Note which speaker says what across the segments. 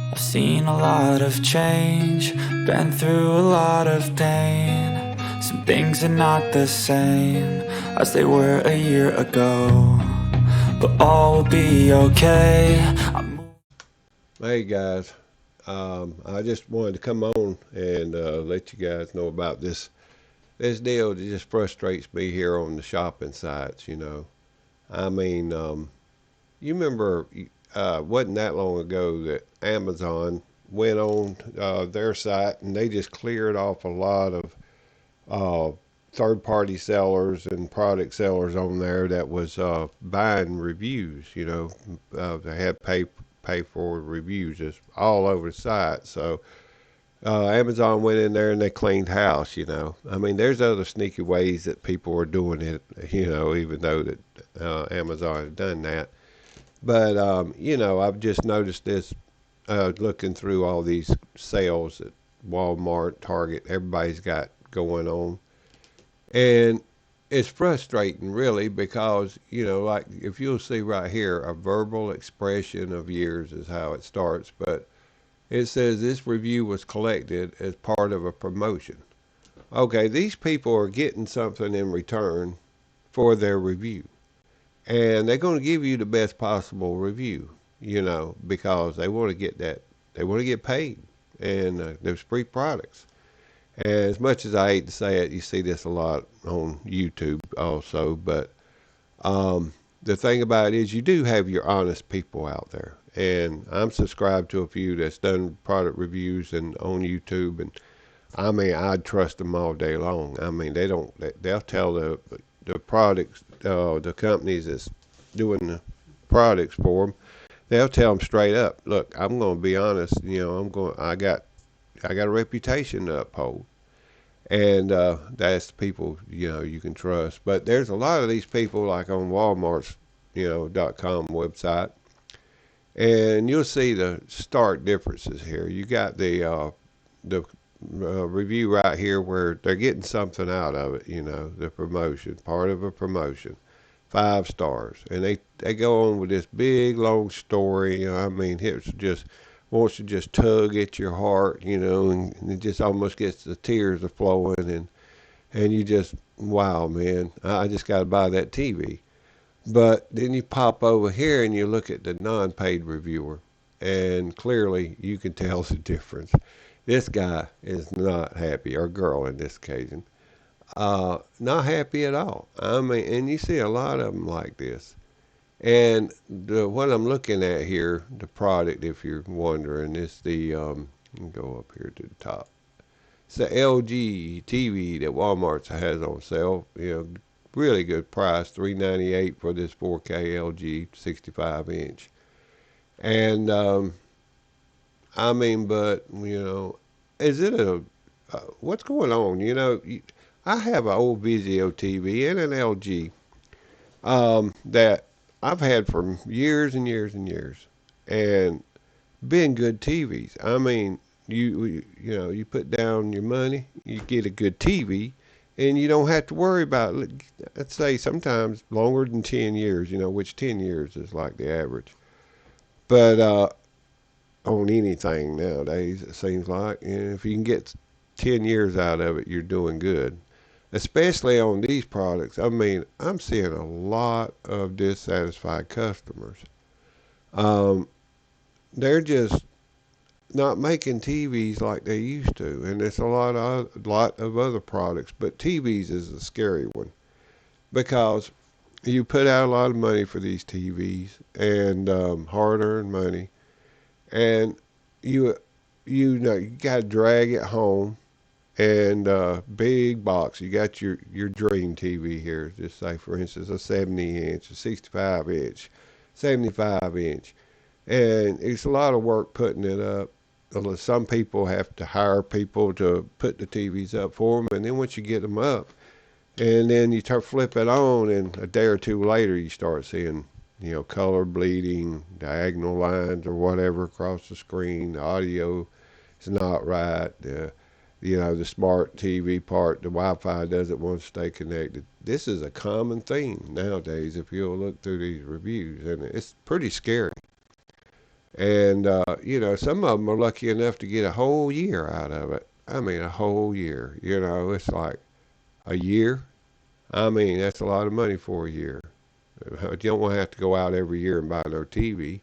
Speaker 1: I've seen a lot of change, been through a lot of pain. Some things are not the same as they were a year ago, but all will be okay.
Speaker 2: Hey guys, I just wanted to come on and let you guys know about this deal that just frustrates me here on the shopping sites. I mean, you remember wasn't that long ago that Amazon went on their site and they just cleared off a lot of uh, third-party sellers and product sellers on there that was buying reviews. They had pay for reviews just all over the site. So Amazon went in there and they cleaned house. I mean, there's other sneaky ways that people are doing it. Even though that Amazon has done that. But I've just noticed this looking through all these sales at Walmart, Target, everybody's got going on. And it's frustrating, really, because, like if you'll see right here, a verbal expression of years is how it starts. But it says this review was collected as part of a promotion. Okay, these people are getting something in return for their review. And they're going to give you the best possible review, because they want to get that, they want to get paid. And there's free products. And as much as I hate to say it, you see this a lot on YouTube also. But the thing about it is, you do have your honest people out there, and I'm subscribed to a few that's done product reviews and on YouTube, and I mean, I'd trust them all day long. I mean, they'll tell the products, the companies that's doing the products for them, they'll tell them straight up, look, I'm going to be honest, I got a reputation to uphold. And that's people you can trust. But there's a lot of these people like on Walmart's .com website, and you'll see the stark differences here. You got the review right here where they're getting something out of it. The promotion, part of a promotion, 5 stars, and they go on with this big long story. I mean, it's just wants to just tug at your heart, and it just almost gets the tears are flowing, and you just, wow, man, I just got to buy that TV. But then you pop over here and you look at the non-paid reviewer, and clearly you can tell the difference. This guy is not happy, or girl in this occasion, not happy at all. I mean, and you see a lot of them like this. And what I'm looking at here, the product, if you're wondering, is the go up here to the top. It's the LG TV that Walmart has on sale. Really good price, $398 for this 4K LG 65 inch. And I mean, but is it what's going on? I have an old Vizio TV and an LG that I've had for years and years and years, and been good TVs. I mean, you put down your money, you get a good TV, and you don't have to worry about, let's say, sometimes longer than 10 years. Which 10 years is like the average. But on anything nowadays, it seems like, and if you can get 10 years out of it, you're doing good. Especially on these products. I mean, I'm seeing a lot of dissatisfied customers. Um, they're just not making TVs like they used to, and there's a lot of other products, but TVs is a scary one because you put out a lot of money for these TVs and hard-earned money, and you you got to drag it home and big box. You got your dream TV here. Just say, for instance, a 70 inch, a 65 inch, 75 inch, and it's a lot of work putting it up. Some people have to hire people to put the TVs up for them, and then once you get them up, and then you flip it on, and a day or two later, you start seeing color bleeding, diagonal lines or whatever across the screen. The audio is not right. The smart TV part, the Wi-Fi doesn't want to stay connected. This is a common theme nowadays if you'll look through these reviews, and it's pretty scary. And, some of them are lucky enough to get a whole year out of it. I mean, a whole year. It's like a year. I mean, that's a lot of money for a year. You don't want to have to go out every year and buy no TV.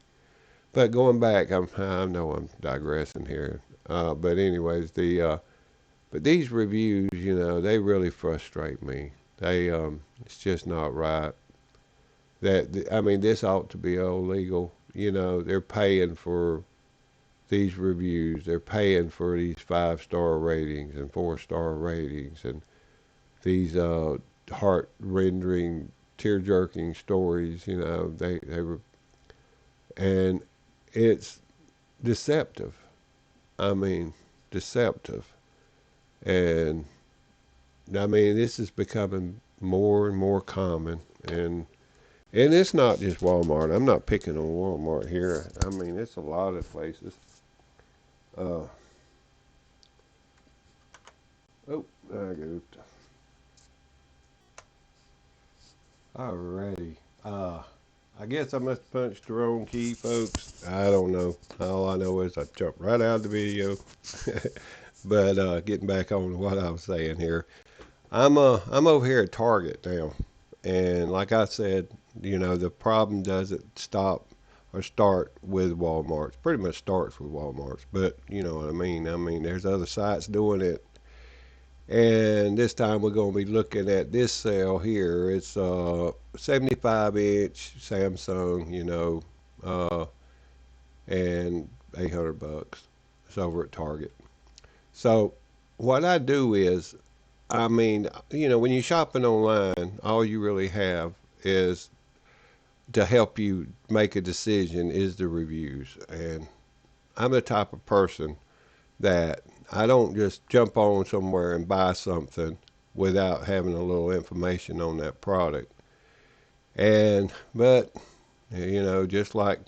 Speaker 2: But going back, I know I'm digressing here. But anyways, but these reviews, they really frustrate me. It's just not right. I mean, this ought to be illegal. They're paying for these reviews. They're paying for these 5-star ratings and 4-star ratings and these heart rendering, tear jerking stories. They were, and it's deceptive. I mean, deceptive. And I mean, this is becoming more and more common. And it's not just Walmart. I'm not picking on Walmart here. I mean, it's a lot of places. Uh, oh, I goofed. Alrighty. I guess I must have punched the wrong key, folks. I don't know. All I know is I jumped right out of the video. But getting back on what I was saying here, I'm over here at Target now, and like I said, the problem doesn't stop or start with Walmart. It pretty much starts with Walmart, but you know what I mean. I mean, there's other sites doing it, and this time we're going to be looking at this sale here. It's 75-inch Samsung, uh, and $800. It's over at Target. So what I do is, I mean, when you're shopping online, all you really have is to help you make a decision is the reviews. And I'm the type of person that I don't just jump on somewhere and buy something without having a little information on that product. But just like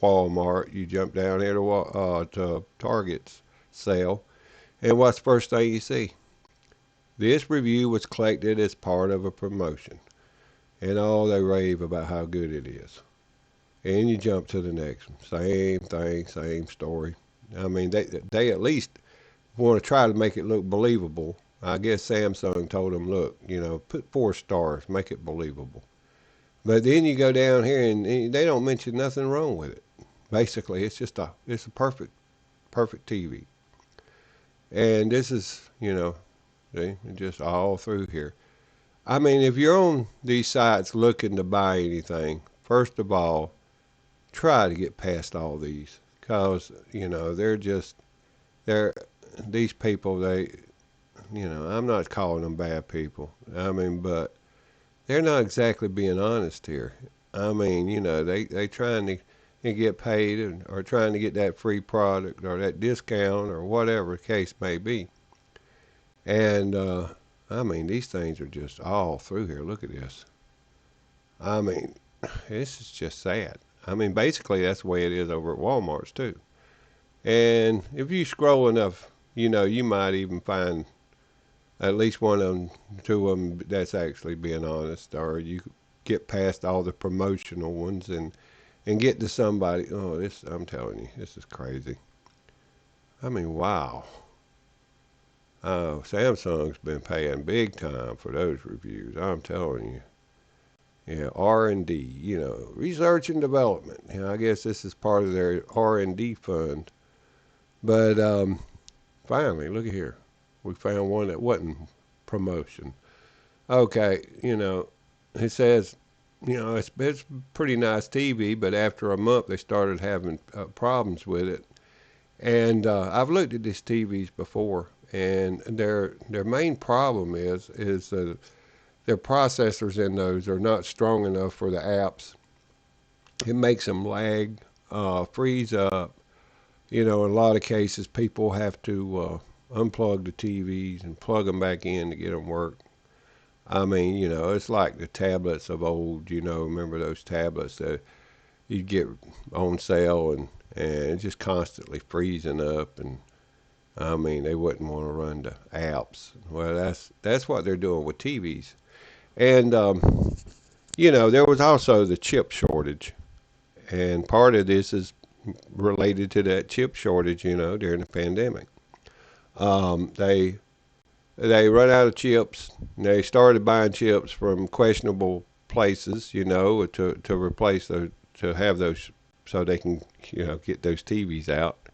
Speaker 2: Walmart, you jump down here to Target's sale, and what's the first thing you see? This review was collected as part of a promotion, and all they rave about how good it is. And you jump to the next one. Same thing, same story. I mean, they at least want to try to make it look believable. I guess Samsung told them, look, put 4 stars, make it believable. But then you go down here and they don't mention nothing wrong with it. Basically, it's a perfect TV. And this is, see, just all through here. I mean, if you're on these sites looking to buy anything, first of all, try to get past all these, because they're these people. I'm not calling them bad people. I mean, but they're not exactly being honest here. I mean, they trying to get paid or trying to get that free product or that discount or whatever the case may be. And I mean, these things are just all through here. Look at this. I mean, this is just sad. I mean, basically, that's the way it is over at Walmart's too. And if you scroll enough, you might even find at least one of them, two of them that's actually being honest, or you get past all the promotional ones and get to somebody. Oh, I'm telling you, this is crazy. I mean, wow. Samsung's been paying big time for those reviews. I'm telling you. Yeah, R&D, research and development. I guess this is part of their R&D fund. But finally, look at here. We found one that wasn't promotion. Okay, it says, it's pretty nice TV, but after a month they started having problems with it. And I've looked at these TVs before, and their main problem is their processors in those are not strong enough for the apps. It makes them lag, freeze up. In a lot of cases, people have to unplug the TVs and plug them back in to get them work. I mean, it's like the tablets of old. Remember those tablets that you'd get on sale and just constantly freezing up, and I mean, they wouldn't want to run the apps. Well, that's what they're doing with TVs. And there was also the chip shortage, and part of this is related to that chip shortage, during the pandemic. They run out of chips. And they started buying chips from questionable places, to replace those, to have those, so they can, get those TVs out,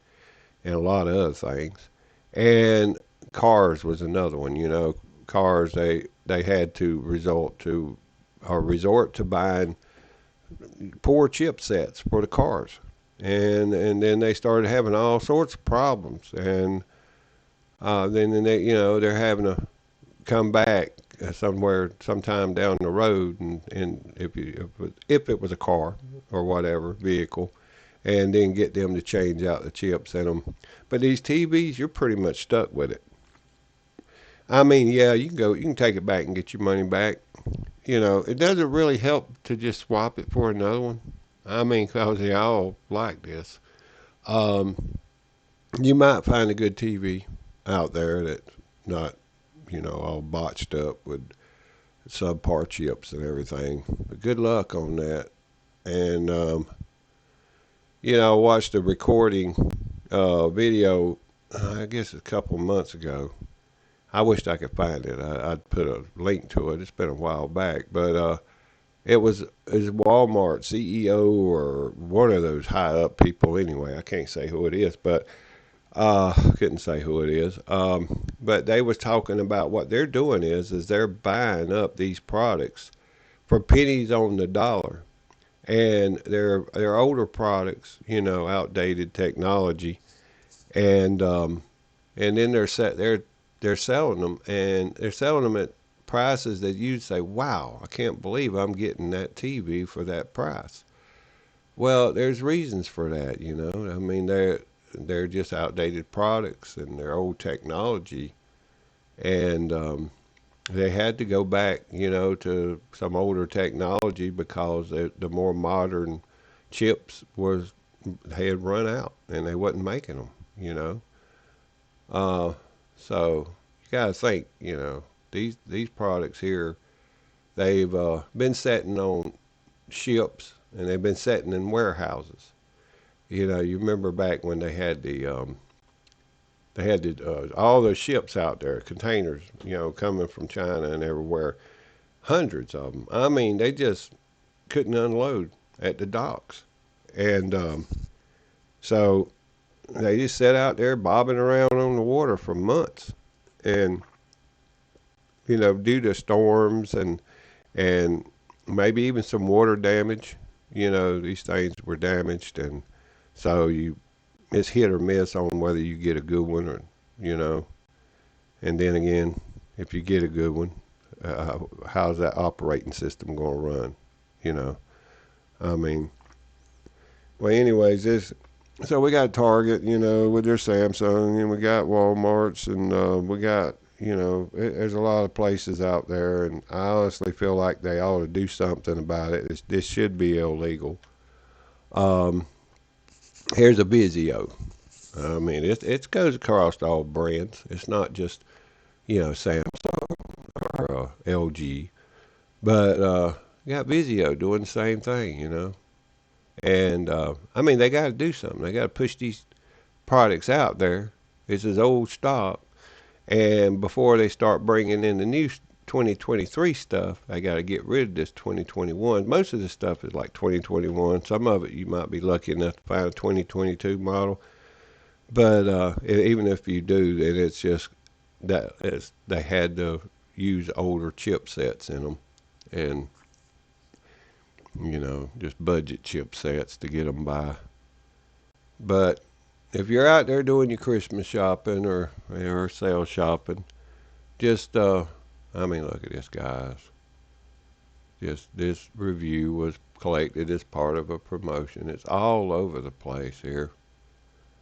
Speaker 2: and a lot of other things. And cars was another one. Cars, they had to resort to buying poor chipsets for the cars, and then they started having all sorts of problems, and then they, they're having to come back somewhere sometime down the road, and if it was a car or whatever vehicle, and then get them to change out the chips in them. But these TVs, you're pretty much stuck with it. I mean, yeah, you can take it back and get your money back. It doesn't really help to just swap it for another one. I mean, because they all like this. Um, you might find a good TV out there that's not, all botched up with subpar chips and everything. But good luck on that. And, I watched a recording video, I guess a couple months ago. I wished I could find it. I'd put a link to it. It's been a while back, but it was Walmart CEO or one of those high up people. Anyway, I can't say who it is, but couldn't say who it is. But they was talking about what they're doing is they're buying up these products for pennies on the dollar, and they're older products, outdated technology, and then they're selling them, and they're selling them at prices that you'd say, wow, I can't believe I'm getting that TV for that price. Well, there's reasons for that. I mean, they're just outdated products, and they're old technology, and they had to go back, to some older technology because the more modern chips had run out, and they wasn't making them. Uh, so you gotta think, these products here, they've been sitting on ships, and they've been sitting in warehouses. You remember back when they had all those ships out there, containers, coming from China and everywhere, hundreds of them. I mean, they just couldn't unload at the docks, and so they just sat out there bobbing around on the water for months, and due to storms and maybe even some water damage, these things were damaged, and so it's hit or miss on whether you get a good one or you know. And then again, if you get a good one, how's that operating system going to run? You know, I mean, well, anyways, this. So we got Target, with their Samsung, and we got Walmart's, and we got, there's a lot of places out there, and I honestly feel like they ought to do something about it. This should be illegal. Um, Here's a Vizio. I mean, it goes across all brands. It's not just, Samsung or LG, but you got Vizio doing the same thing. And I mean, they got to do something. They got to push these products out there. This is old stock, and before they start bringing in the new 2023 stuff, they got to get rid of this 2021. Most of the stuff is like 2021. Some of it you might be lucky enough to find a 2022 model, but even if you do, then it's just that they had to use older chipsets in them, and just budget chipsets to get them by. But if you're out there doing your Christmas shopping or sale shopping, just I mean, look at this, guys. Just this review was collected as part of a promotion. It's all over the place here.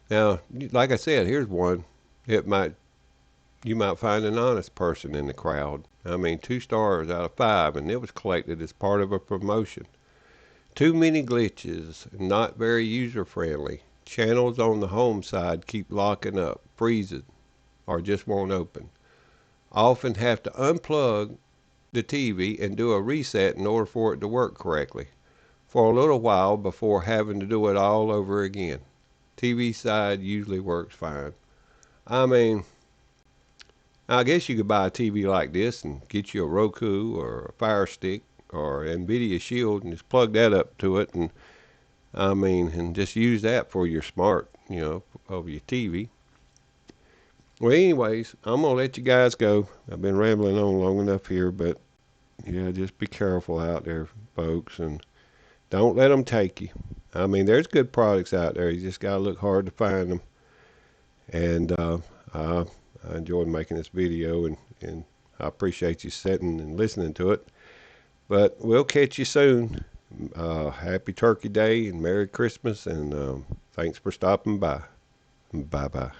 Speaker 2: Now, like I said, here's one. You might find an honest person in the crowd. I mean, 2 stars out of 5, and it was collected as part of a promotion. Too many glitches, not very user-friendly. Channels on the home side keep locking up, freezing, or just won't open. Often have to unplug the TV and do a reset in order for it to work correctly. for a little while before having to do it all over again. TV side usually works fine. I mean, I guess you could buy a TV like this and get you a Roku or a Fire Stick or NVIDIA Shield and just plug that up to it, and and just use that for your smart, of your TV. Well, anyways, I'm gonna let you guys go. I've been rambling on long enough here, but yeah, just be careful out there, folks, and don't let them take you. There's good products out there. You just gotta look hard to find them. And I enjoyed making this video, and I appreciate you sitting and listening to it. But we'll catch you soon. Happy Turkey Day and Merry Christmas, and thanks for stopping by. Bye bye.